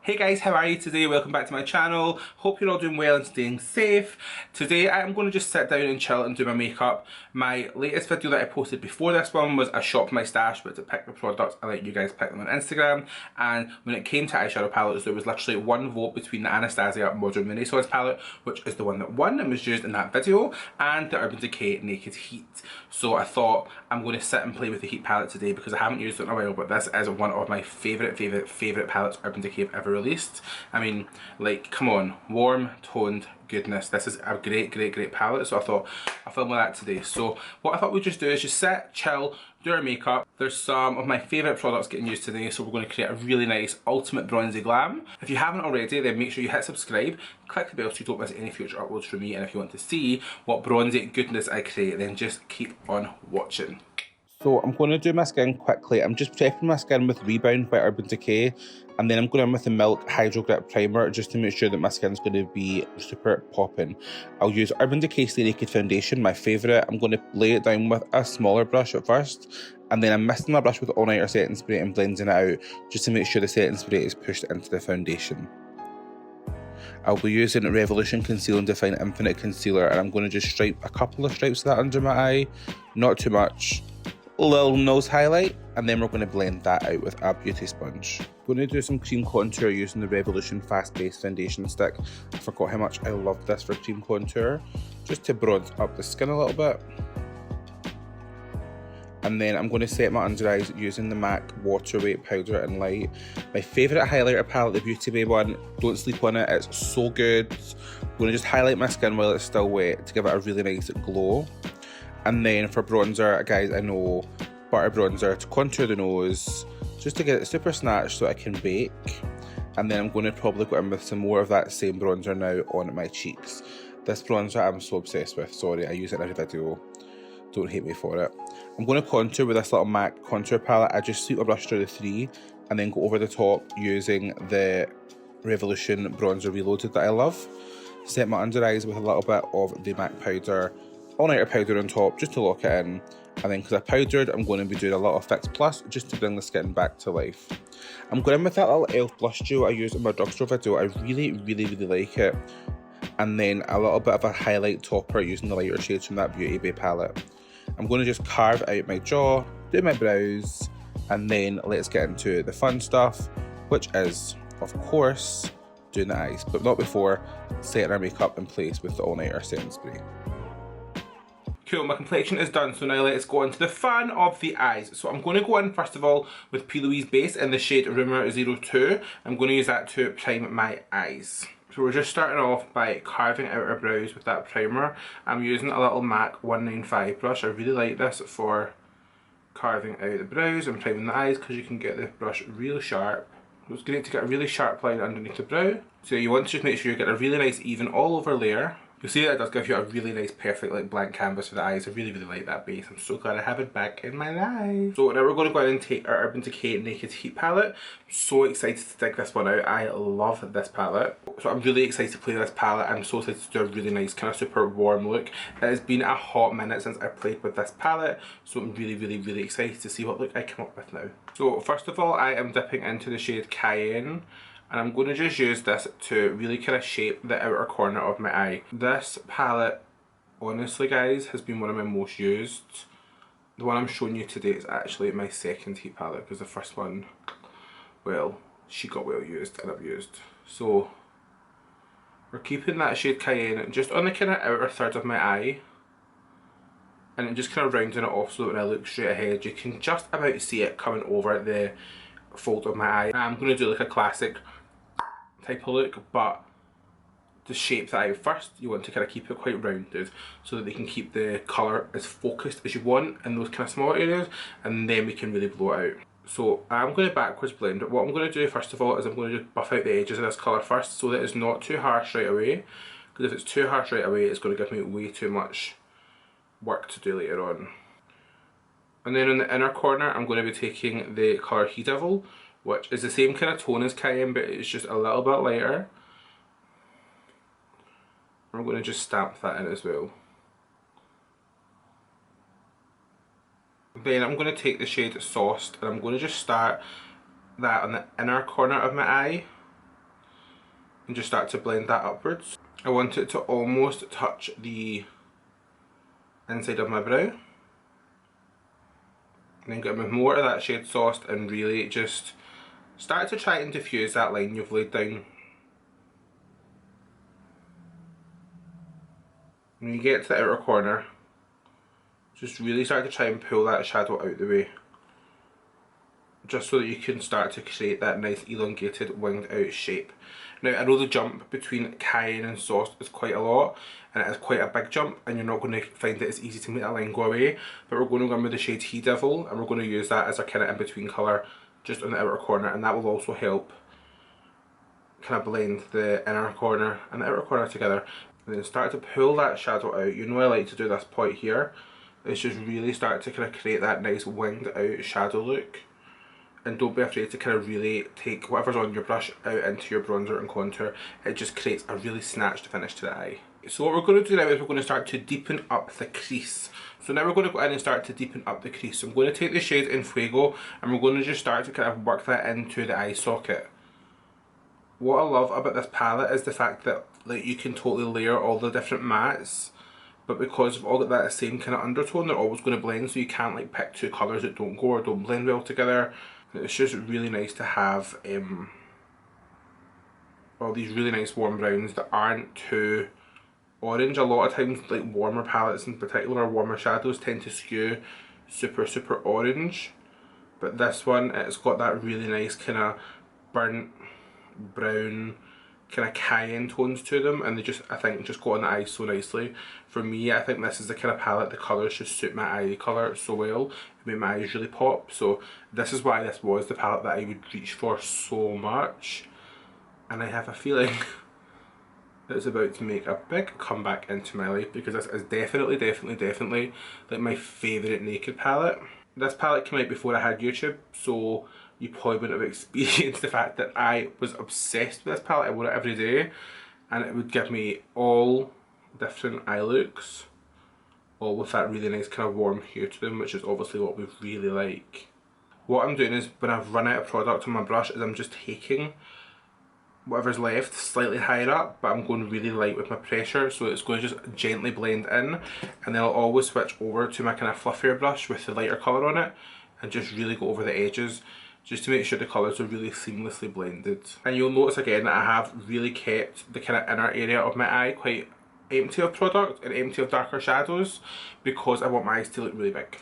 Hey guys, how are you today? Welcome back to my channel. Hope you're all doing well and staying safe. Today I am going to just sit down and chill and do my makeup. My latest video that I posted before this one was I shopped my stash, but to pick the products I let you guys pick them on Instagram. And when it came to eyeshadow palettes, there was literally one vote between the Anastasia Modern Renaissance palette, which is the one that won and was used in that video, and the Urban Decay Naked Heat. So I thought I'm going to sit and play with the Heat palette today because I haven't used it in a while, but this is one of my favourite palettes Urban Decay have ever released. I mean, like, come on, warm toned goodness. This is a great palette, so I thought I'll film with that today. So what I thought we'd just do is just sit, chill, do our makeup. There's some of my favourite products getting used today, so we're going to create a really nice ultimate bronzy glam. If you haven't already, then make sure you hit subscribe, click the bell so you don't miss any future uploads from me, and if you want to see what bronzy goodness I create, then just keep on watching. So I'm going to do my skin quickly. I'm just prepping my skin with Rebound by Urban Decay, and then I'm going in with the Milk HydroGRIP primer just to make sure that my skin's going to be super popping. I'll use Urban Decay Stay Naked Foundation, my favourite. I'm going to lay it down with a smaller brush at first, and then I'm misting my brush with All Nighter setting spray and blending it out just to make sure the setting spray is pushed into the foundation. I'll be using Revolution Conceal and Define Infinite Concealer, and I'm going to just stripe a couple of stripes of that under my eye, not too much. Little nose highlight, and then we're going to blend that out with a beauty sponge. I'm going to do some cream contour using the Revolution Fast Base Foundation Stick. I forgot how much I love this for cream contour, just to bronze up the skin a little bit. And then I'm going to set my under eyes using the MAC Waterweight Powder and Light. My favourite highlighter palette, the Beauty Bay one. Don't sleep on it, it's so good. I'm going to just highlight my skin while it's still wet to give it a really nice glow. And then for bronzer, guys, I know butter bronzer to contour the nose, just to get it super snatched so I can bake. And then I'm going to probably go in with some more of that same bronzer now on my cheeks. This bronzer I'm so obsessed with, sorry, I use it in every video. Don't hate me for it. I'm going to contour with this little MAC contour palette. I just sweep my brush through the three and then go over the top using the Revolution Bronzer Reloaded that I love. Set my under eyes with a little bit of the MAC powder, All Nighter powder on top just to lock it in, and then because I powdered, I'm going to be doing a lot of Fix Plus just to bring the skin back to life. I'm going in with that little e.l.f. blush duo I used in my drugstore video. I really like it. And then a little bit of a highlight topper using the lighter shades from that Beauty Bay palette. I'm going to just carve out my jaw, do my brows, and then let's get into the fun stuff, which is, of course, doing the eyes, but not before setting our makeup in place with the All Nighter setting spray. Cool, my complexion is done, so now let's go on to the fun of the eyes. So I'm going to go in first of all with P. Louise base in the shade Rumour 02. I'm going to use that to prime my eyes. So we're just starting off by carving out our brows with that primer. I'm using a little MAC 195 brush. I really like this for carving out the brows and priming the eyes because you can get the brush really sharp. So it's great to get a really sharp line underneath the brow. So you want to just make sure you get a really nice even all over layer. You'll see that it does give you a really nice, perfect, like, blank canvas for the eyes. I really like that base. I'm so glad I have it back in my life. So now we're going to go ahead and take our Urban Decay Naked Heat palette. I'm so excited to dig this one out. I love this palette. So I'm really excited to play this palette. I'm so excited to do a really nice, kind of super warm look. It has been a hot minute since I played with this palette. So I'm really excited to see what look I come up with now. So first of all, I am dipping into the shade Cayenne. And I'm going to just use this to really kind of shape the outer corner of my eye. This palette, honestly guys, has been one of my most used. The one I'm showing you today is actually my second heat palette because the first one, well, she got well used and abused. So we're keeping that shade Cayenne just on the kind of outer third of my eye. And just kind of rounding it off so that when I look straight ahead, you can just about see it coming over the fold of my eye. I'm going to do like a classic type of look, but to shape the eye first, you want to kind of keep it quite rounded so that they can keep the colour as focused as you want in those kind of small areas, and then we can really blow it out. So I'm going to backwards blend it. What I'm going to do first of all is I'm going to just buff out the edges of this colour first so that it's not too harsh right away, because if it's too harsh right away it's going to give me way too much work to do later on. And then in the inner corner I'm going to be taking the colour He Devil, which is the same kind of tone as Cayenne, but it's just a little bit lighter. I'm going to just stamp that in as well. Then I'm going to take the shade Sauced and I'm going to just start that on the inner corner of my eye. and just start to blend that upwards. I want it to almost touch the inside of my brow. And then get more of that shade Sauced and really just start to try and diffuse that line you've laid down. When you get to the outer corner, just really start to try and pull that shadow out the way. Just so that you can start to create that nice elongated winged out shape. Now I know the jump between Cayenne and Sauced is quite a lot, and it is quite a big jump, and you're not going to find it as easy to make that line go away, but we're going to go in with the shade He Devil, and we're going to use that as a kind of in-between colour just on the outer corner, and that will also help kind of blend the inner corner and the outer corner together. And then start to pull that shadow out. You know I like to do this point here. It's just really start to kind of create that nice winged out shadow look. And don't be afraid to kind of really take whatever's on your brush out into your bronzer and contour. It just creates a really snatched finish to the eye. So what we're going to do now is we're going to start to deepen up the crease. So now we're going to go in and start to deepen up the crease. So I'm going to take the shade in Fuego and we're going to just start to kind of work that into the eye socket. What I love about this palette is the fact that like you can totally layer all the different mattes, but because of all that same kind of undertone, they're always going to blend, so you can't like pick two colours that don't go or don't blend well together. It's just really nice to have all these really nice warm browns that aren't too orange. A lot of times like warmer palettes in particular, or warmer shadows, tend to skew super orange, but this one, it's got that really nice kind of burnt brown kind of cayenne tones to them, and they just, I think, just go on the eye so nicely. For me, I think this is the kind of palette, the colours just suit my eye colour so well, it made my eyes really pop, so this is why this was the palette that I would reach for so much. And I have a feeling that it's about to make a big comeback into my life, because this is definitely like my favourite naked palette. This palette came out before I had YouTube, so you probably wouldn't have experienced the fact that I was obsessed with this palette. I wore it every day, and it would give me all different eye looks, all with that really nice kind of warm hue to them, which is obviously what we really like. What I'm doing is, when I've run out of product on my brush, is I'm just taking whatever's left slightly higher up, but I'm going really light with my pressure, so it's going to just gently blend in, and then I'll always switch over to my kind of fluffier brush with the lighter colour on it, and just really go over the edges, just to make sure the colours are really seamlessly blended. And you'll notice again that I have really kept the kind of inner area of my eye quite empty of product and empty of darker shadows, because I want my eyes to look really big.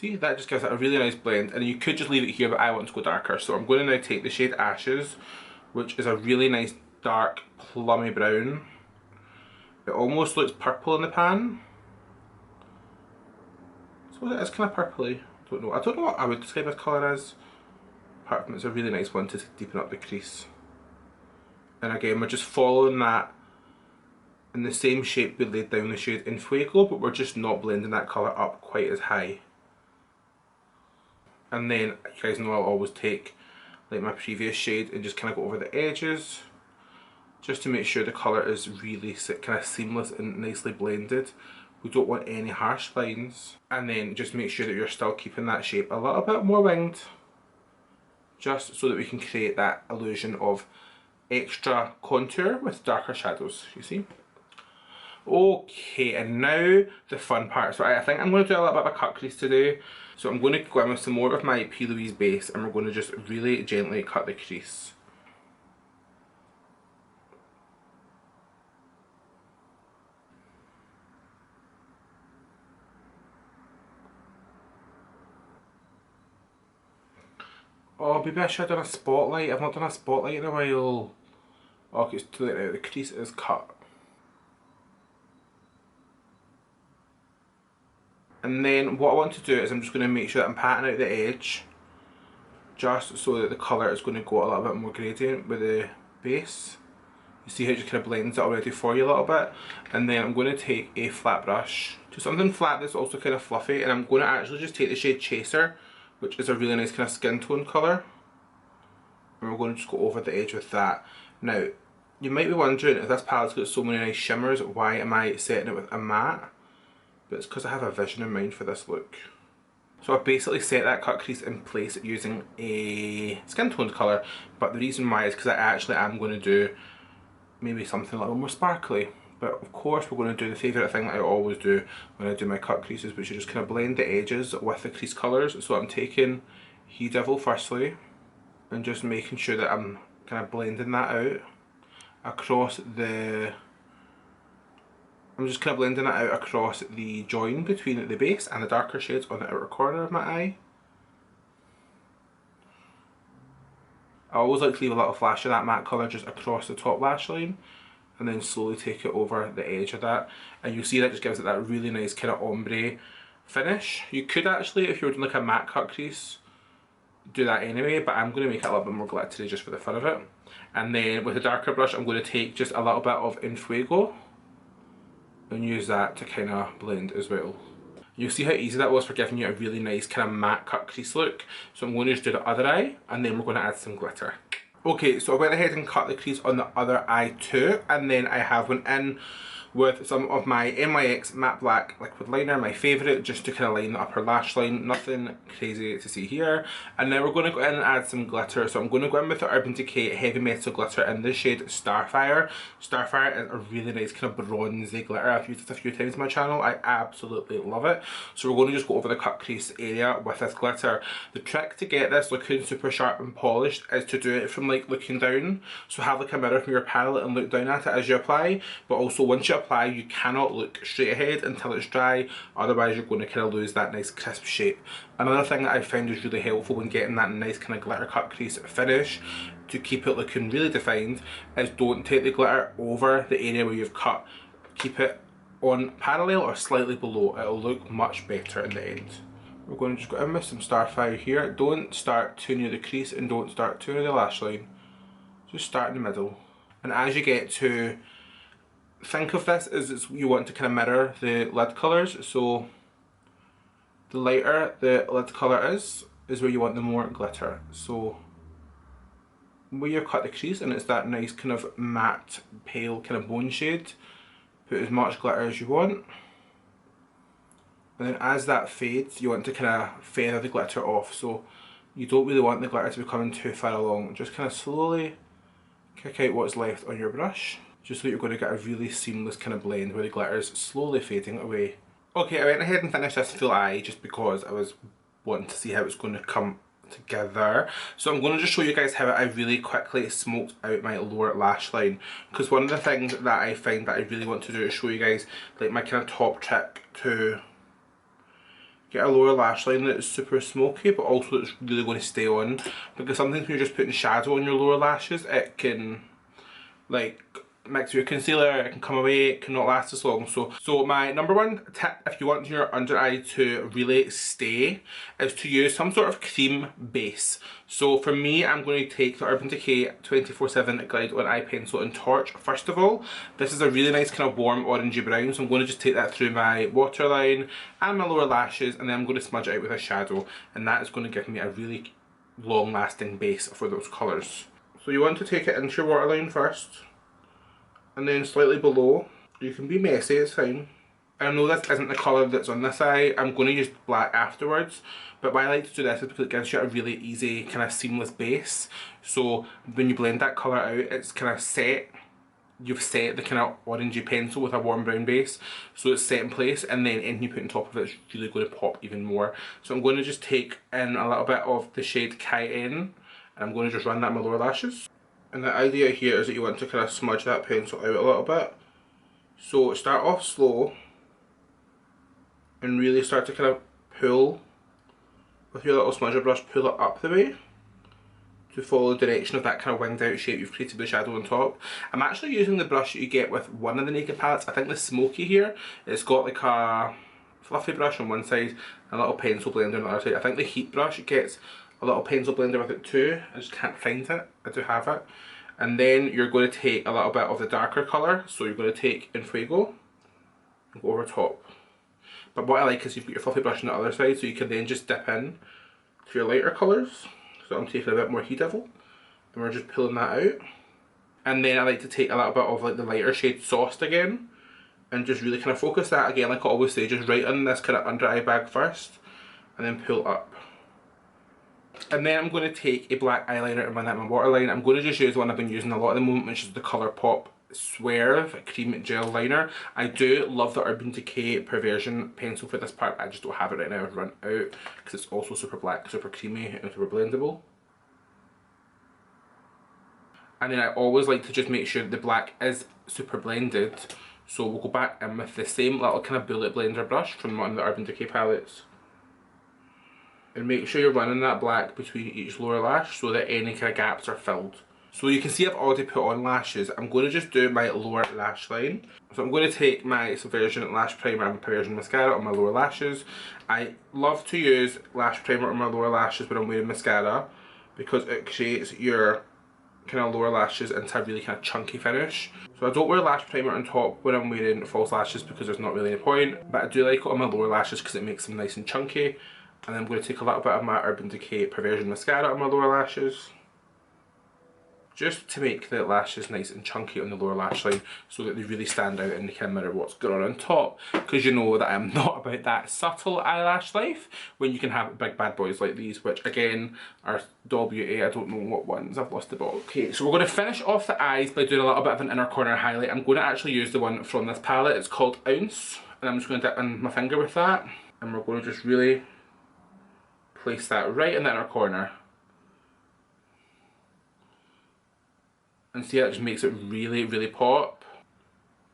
See, that just gives it a really nice blend, and you could just leave it here, but I want to go darker. So I'm going to now take the shade Ashes, which is a really nice dark plummy brown. It almost looks purple in the pan. So it is kind of purpley. I don't know what I would describe this colour as, apart from it's a really nice one to deepen up the crease. And again, we're just following that in the same shape we laid down the shade in Fuego, but we're just not blending that colour up quite as high. And then, you guys know I'll always take like my previous shade and just kind of go over the edges, just to make sure the colour is really kind of seamless and nicely blended. We don't want any harsh lines. And then just make sure that you're still keeping that shape a little bit more winged, just so that we can create that illusion of extra contour with darker shadows, you see. Okay, and now the fun part. So I think I'm going to do a little bit of a cut crease today. So I'm going to go in with some more of my P. Louise base, and we're going to just really gently cut the crease. Oh, maybe I should have done a spotlight. I've not done a spotlight in a while. Oh, okay, it's too late now. The crease is cut. And then what I want to do is I'm just going to make sure that I'm patting out the edge, just so that the colour is going to go a little bit more gradient with the base. You see how it just kind of blends it already for you a little bit. And then I'm going to take a flat brush, to something flat that's also kind of fluffy, and I'm going to actually just take the shade Chaser, which is a really nice kind of skin tone colour, and we're going to just go over the edge with that. Now, you might be wondering, if this palette's got so many nice shimmers, why am I setting it with a matte? But it's because I have a vision in mind for this look. So I've basically set that cut crease in place using a skin toned colour, but the reason why is because I actually am going to do maybe something a little more sparkly. But of course we're going to do the favourite thing that I always do when I do my cut creases, which is just kind of blend the edges with the crease colours. So I'm taking He Devil firstly and just making sure that I'm kind of blending that out across the... I'm just kind of blending it out across the join between the base and the darker shades on the outer corner of my eye. I always like to leave a little flash of that matte colour just across the top lash line, and then slowly take it over the edge of that, and you'll see that just gives it that really nice kind of ombre finish. You could actually, if you were doing like a matte cut crease, do that anyway, but I'm going to make it a little bit more glittery just for the fun of it. And then with a darker brush I'm going to take just a little bit of Infuego and use that to kind of blend as well. You'll see how easy that was for giving you a really nice kind of matte cut crease look. So I'm going to just do the other eye, and then we're going to add some glitter. Okay, so I went ahead and cut the crease on the other eye too, and then I have went in with some of my NYX Matte Black liquid liner, my favourite, just to kind of line the upper lash line. Nothing crazy to see here. And then we're going to go in and add some glitter. So I'm going to go in with the Urban Decay Heavy Metal Glitter in the shade Starfire. Starfire is a really nice kind of bronzy glitter. I've used it a few times on my channel. I absolutely love it. So we're going to just go over the cut crease area with this glitter. The trick to get this looking super sharp and polished is to do it from like looking down. So have like a mirror from your palette and look down at it as you apply. But also once you apply, you cannot look straight ahead until it's dry, otherwise you're going to kind of lose that nice crisp shape. Another thing that I found is really helpful when getting that nice kind of glitter cut crease finish to keep it looking really defined is don't take the glitter over the area where you've cut. Keep it on parallel or slightly below. It'll look much better in the end. We're going to just go in with some Starfire here. Don't start too near the crease and don't start too near the lash line. Just start in the middle. And as you get to... think of this as you want to kind of mirror the lid colours, so the lighter the lid colour is where you want the more glitter. So where you cut the crease and it's that nice kind of matte pale kind of bone shade, put as much glitter as you want, and then as that fades you want to kind of feather the glitter off. So you don't really want the glitter to be coming too far along, just kind of slowly kick out what's left on your brush, just so that you're going to get a really seamless kind of blend where the glitter is slowly fading away. Okay, I went ahead and finished this full eye just because I was wanting to see how it's going to come together. So I'm going to just show you guys how I really quickly smoked out my lower lash line, because one of the things that I find that I really want to do is show you guys like my kind of top trick to get a lower lash line that is super smoky but also that's really going to stay on, because sometimes when you're just putting shadow on your lower lashes it can like mix with your concealer, it can come away, it cannot last as long. So my number one tip if you want your under eye to really stay is to use some sort of cream base. So for me I'm going to take the Urban Decay 24/7 Glide on Eye Pencil and Torch. First of all, this is a really nice kind of warm orangey brown, so I'm going to just take that through my waterline and my lower lashes, and then I'm going to smudge it out with a shadow, and that is going to give me a really long lasting base for those colours. So you want to take it into your waterline first, and then slightly below. You can be messy, it's fine. I know this isn't the colour that's on this eye, I'm going to use black afterwards, but why I like to do this is because it gives you a really easy kind of seamless base. So when you blend that colour out, it's kind of set. You've set the kind of orangey pencil with a warm brown base, so it's set in place, and then anything you put on top of it is really going to pop even more. So I'm going to just take in a little bit of the shade Cayenne, and I'm going to just run that in my lower lashes. And the idea here is that you want to kind of smudge that pencil out a little bit. So start off slow and really start to kind of pull with your little smudger brush, pull it up the way to follow the direction of that kind of winged out shape you've created with the shadow on top. I'm actually using the brush that you get with one of the Naked palettes. I think the Smoky here, it's got like a fluffy brush on one side and a little pencil blender on the other side. I think the Heat brush, it gets a little pencil blender with it too. I just can't find it. I do have it. And then you're going to take a little bit of the darker colour. So you're going to take Infuego and go over top. But what I like is you've got your fluffy brush on the other side, so you can then just dip in to your lighter colours. So I'm taking a bit more He Devil and we're just pulling that out. And then I like to take a little bit of like the lighter shade Sauced again and just really kind of focus that again, like I always say, just right on this kind of under eye bag first. and then pull up. And then I'm going to take a black eyeliner in my waterline. I'm going to just use the one I've been using a lot at the moment, which is the Colourpop Swerve Cream Gel Liner. I do love the Urban Decay Perversion pencil for this part, but I just don't have it right now. I've run out because it's also super black, super creamy and super blendable. And then I always like to just make sure the black is super blended. So we'll go back in with the same little kind of bullet blender brush from one of the Urban Decay palettes. And make sure you're running that black between each lower lash so that any kind of gaps are filled. So you can see I've already put on lashes. I'm going to just do my lower lash line. So I'm going to take my Subversion Lash Primer and Perversion Mascara on my lower lashes. I love to use lash primer on my lower lashes when I'm wearing mascara because it creates your kind of lower lashes into a really kind of chunky finish. So I don't wear lash primer on top when I'm wearing false lashes because there's not really any point. But I do like it on my lower lashes because it makes them nice and chunky. And then I'm going to take a little bit of my Urban Decay Perversion Mascara on my lower lashes, just to make the lashes nice and chunky on the lower lash line so that they really stand out and they can mirror what's going on top. Because you know that I'm not about that subtle eyelash life when you can have big bad boys like these, which again are Doll Beauty. I don't know what ones, I've lost the bottle. Okay, so we're going to finish off the eyes by doing a little bit of an inner corner highlight. I'm going to actually use the one from this palette. It's called Ounce, and I'm just going to dip in my finger with that, and we're going to just really place that right in the inner corner. And see, that just makes it really, really pop.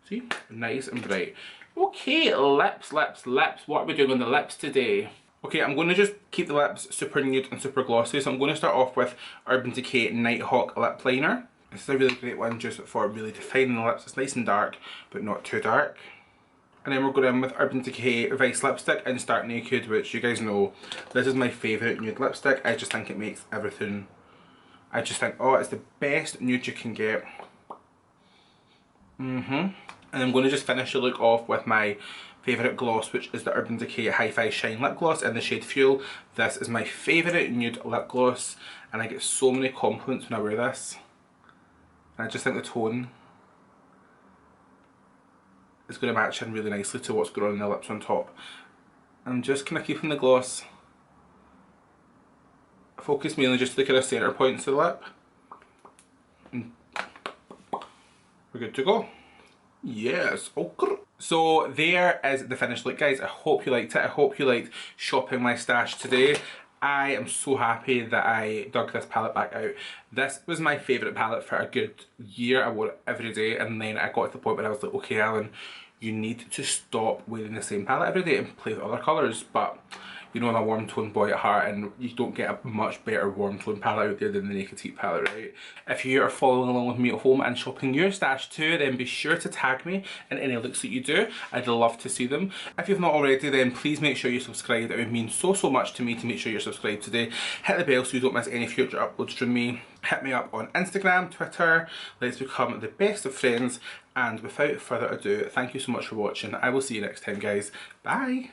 See? Nice and bright. Okay, lips. What are we doing on the lips today? Okay, I'm going to just keep the lips super nude and super glossy. So I'm going to start off with Urban Decay Nighthawk Lip Liner. This is a really great one just for really defining the lips. It's nice and dark, but not too dark. And then we're going in with Urban Decay Vice Lipstick in Stark Naked, which you guys know, this is my favourite nude lipstick. I just think it makes everything, I just think, oh, it's the best nude you can get. And I'm going to just finish the look off with my favourite gloss, which is the Urban Decay Hi-Fi Shine Lip Gloss in the shade Fuel. This is my favourite nude lip gloss, and I get so many compliments when I wear this. And I just think the tone is going to match in really nicely to what's going on in the lips on top. I'm just kind of keeping the gloss focus mainly just to the kind of centre points of the lip. And we're good to go. Yes, okay. So there is the finished look, guys. I hope you liked it. I hope you liked shopping my stash today. I am so happy that I dug this palette back out. This was my favourite palette for a good year. I wore it every day, and then I got to the point where I was like, okay, Alan, you need to stop wearing the same palette every day and play with other colours. But you know, I'm a warm tone boy at heart, and you don't get a much better warm tone palette out there than the Naked Heat palette, right? If you are following along with me at home and shopping your stash too, then be sure to tag me in any looks that you do. I'd love to see them. If you've not already, then please make sure you're subscribed. It would mean so much to me to make sure you're subscribed today. Hit the bell so you don't miss any future uploads from me. Hit me up on Instagram, Twitter. Let's become the best of friends. And without further ado, thank you so much for watching. I will see you next time, guys. Bye!